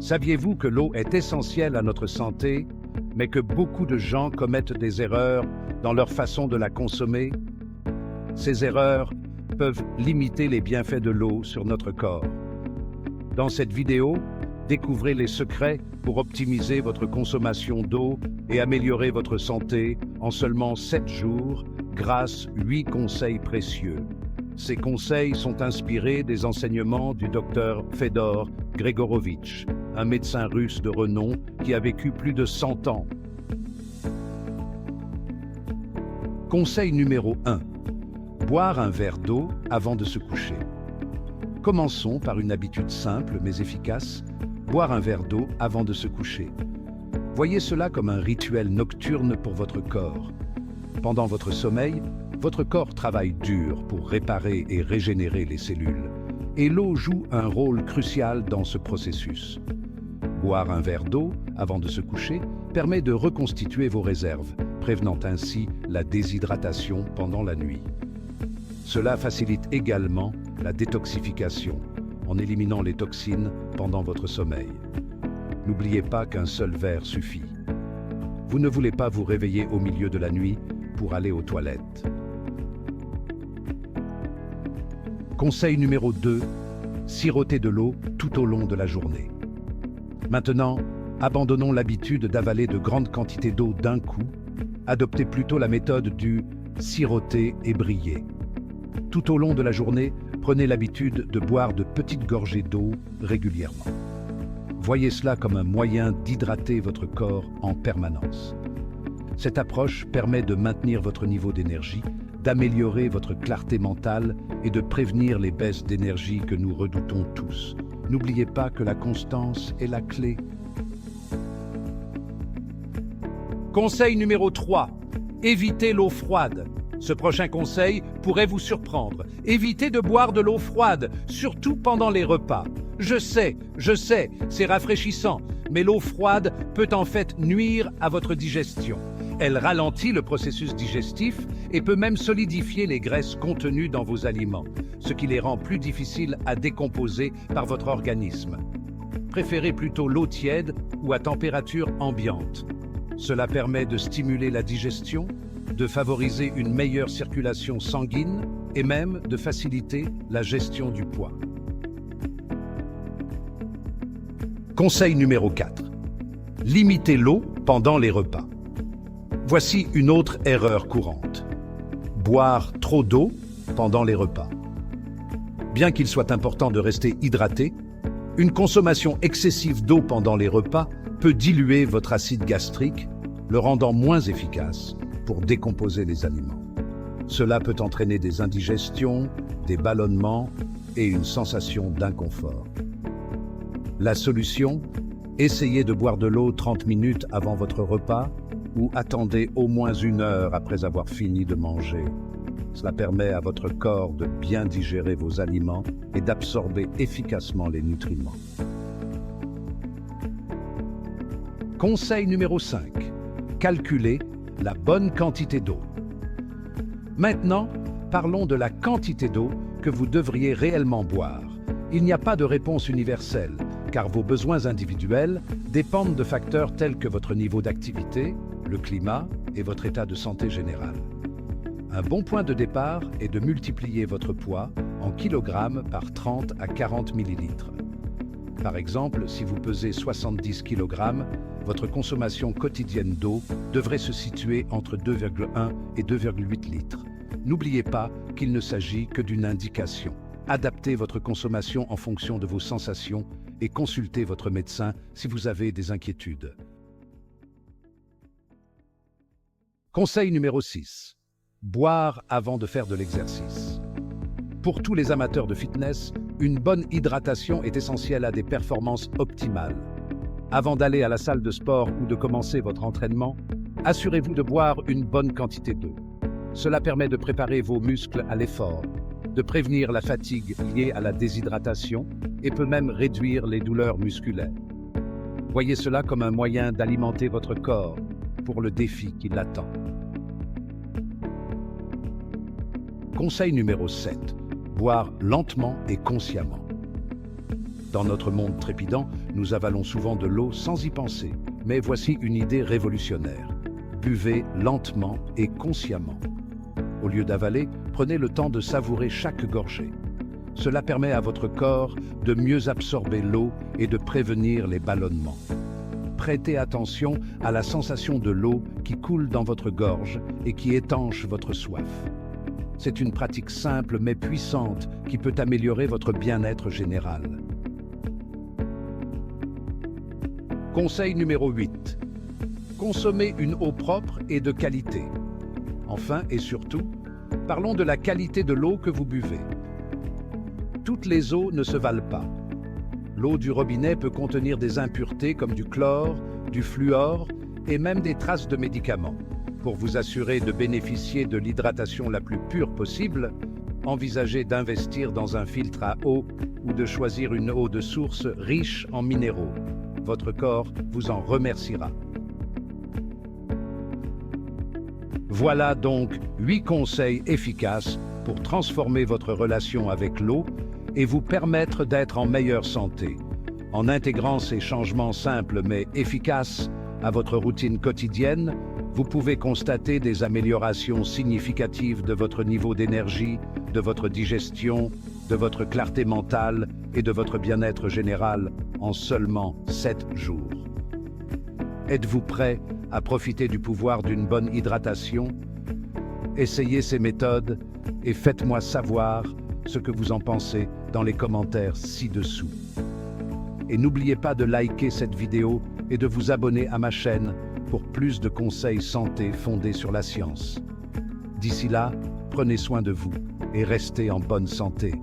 Saviez-vous que l'eau est essentielle à notre santé, mais que beaucoup de gens commettent des erreurs dans leur façon de la consommer? Ces erreurs peuvent limiter les bienfaits de l'eau sur notre corps. Dans cette vidéo, découvrez les secrets pour optimiser votre consommation d'eau et améliorer votre santé en seulement 7 jours grâce à 8 conseils précieux. Ces conseils sont inspirés des enseignements du docteur Fedor Gregorovitch, un médecin russe de renom qui a vécu plus de 100 ans. Conseil numéro 1. Boire un verre d'eau avant de se coucher. Commençons par une habitude simple mais efficace, boire un verre d'eau avant de se coucher. Voyez cela comme un rituel nocturne pour votre corps. Pendant votre sommeil, votre corps travaille dur pour réparer et régénérer les cellules, et l'eau joue un rôle crucial dans ce processus. Boire un verre d'eau avant de se coucher permet de reconstituer vos réserves, prévenant ainsi la déshydratation pendant la nuit. Cela facilite également la détoxification, en éliminant les toxines pendant votre sommeil. N'oubliez pas qu'un seul verre suffit. Vous ne voulez pas vous réveiller au milieu de la nuit pour aller aux toilettes. Conseil numéro 2. Siroter de l'eau tout au long de la journée. Maintenant, abandonnons l'habitude d'avaler de grandes quantités d'eau d'un coup. Adoptez plutôt la méthode du siroter et briller. Tout au long de la journée, prenez l'habitude de boire de petites gorgées d'eau régulièrement. Voyez cela comme un moyen d'hydrater votre corps en permanence. Cette approche permet de maintenir votre niveau d'énergie, d'améliorer votre clarté mentale et de prévenir les baisses d'énergie que nous redoutons tous. N'oubliez pas que la constance est la clé. Conseil numéro 3. Évitez l'eau froide. Ce prochain conseil pourrait vous surprendre. Évitez de boire de l'eau froide, surtout pendant les repas. Je sais, c'est rafraîchissant, mais l'eau froide peut en fait nuire à votre digestion. Elle ralentit le processus digestif et peut même solidifier les graisses contenues dans vos aliments, ce qui les rend plus difficiles à décomposer par votre organisme. Préférez plutôt l'eau tiède ou à température ambiante. Cela permet de stimuler la digestion, de favoriser une meilleure circulation sanguine et même de faciliter la gestion du poids. Conseil numéro 4. Limitez l'eau pendant les repas. Voici une autre erreur courante. Boire trop d'eau pendant les repas. Bien qu'il soit important de rester hydraté, une consommation excessive d'eau pendant les repas peut diluer votre acide gastrique, le rendant moins efficace pour décomposer les aliments. Cela peut entraîner des indigestions, des ballonnements et une sensation d'inconfort. La solution? Essayez de boire de l'eau 30 minutes avant votre repas ou attendez au moins 1 heure après avoir fini de manger. Cela permet à votre corps de bien digérer vos aliments et d'absorber efficacement les nutriments. Conseil numéro 5. Calculez la bonne quantité d'eau. Maintenant, parlons de la quantité d'eau que vous devriez réellement boire. Il n'y a pas de réponse universelle, car vos besoins individuels dépendent de facteurs tels que votre niveau d'activité, le climat et votre état de santé général. Un bon point de départ est de multiplier votre poids en kilogrammes par 30 à 40 millilitres. Par exemple, si vous pesez 70 kg, votre consommation quotidienne d'eau devrait se situer entre 2,1 et 2,8 litres. N'oubliez pas qu'il ne s'agit que d'une indication. Adaptez votre consommation en fonction de vos sensations et consultez votre médecin si vous avez des inquiétudes. Conseil numéro 6. Boire avant de faire de l'exercice. Pour tous les amateurs de fitness, une bonne hydratation est essentielle à des performances optimales. Avant d'aller à la salle de sport ou de commencer votre entraînement, assurez-vous de boire une bonne quantité d'eau. Cela permet de préparer vos muscles à l'effort, de prévenir la fatigue liée à la déshydratation et peut même réduire les douleurs musculaires. Voyez cela comme un moyen d'alimenter votre corps pour le défi qui l'attend. Conseil numéro 7. Boire lentement et consciemment. Dans notre monde trépidant, nous avalons souvent de l'eau sans y penser. Mais voici une idée révolutionnaire. Buvez lentement et consciemment. Au lieu d'avaler, prenez le temps de savourer chaque gorgée. Cela permet à votre corps de mieux absorber l'eau et de prévenir les ballonnements. Prêtez attention à la sensation de l'eau qui coule dans votre gorge et qui étanche votre soif. C'est une pratique simple mais puissante qui peut améliorer votre bien-être général. Conseil numéro 8. Consommez une eau propre et de qualité. Enfin et surtout, parlons de la qualité de l'eau que vous buvez. Toutes les eaux ne se valent pas. L'eau du robinet peut contenir des impuretés comme du chlore, du fluor et même des traces de médicaments. Pour vous assurer de bénéficier de l'hydratation la plus pure possible, envisagez d'investir dans un filtre à eau ou de choisir une eau de source riche en minéraux. Votre corps vous en remerciera. Voilà donc 8 conseils efficaces pour transformer votre relation avec l'eau et vous permettre d'être en meilleure santé. En intégrant ces changements simples mais efficaces à votre routine quotidienne, vous pouvez constater des améliorations significatives de votre niveau d'énergie, de votre digestion, de votre clarté mentale et de votre bien-être général en seulement 7 jours. Êtes-vous prêt à profiter du pouvoir d'une bonne hydratation? Essayez ces méthodes et faites-moi savoir ce que vous en pensez dans les commentaires ci-dessous. Et n'oubliez pas de liker cette vidéo et de vous abonner à ma chaîne pour plus de conseils santé fondés sur la science. D'ici là, prenez soin de vous et restez en bonne santé.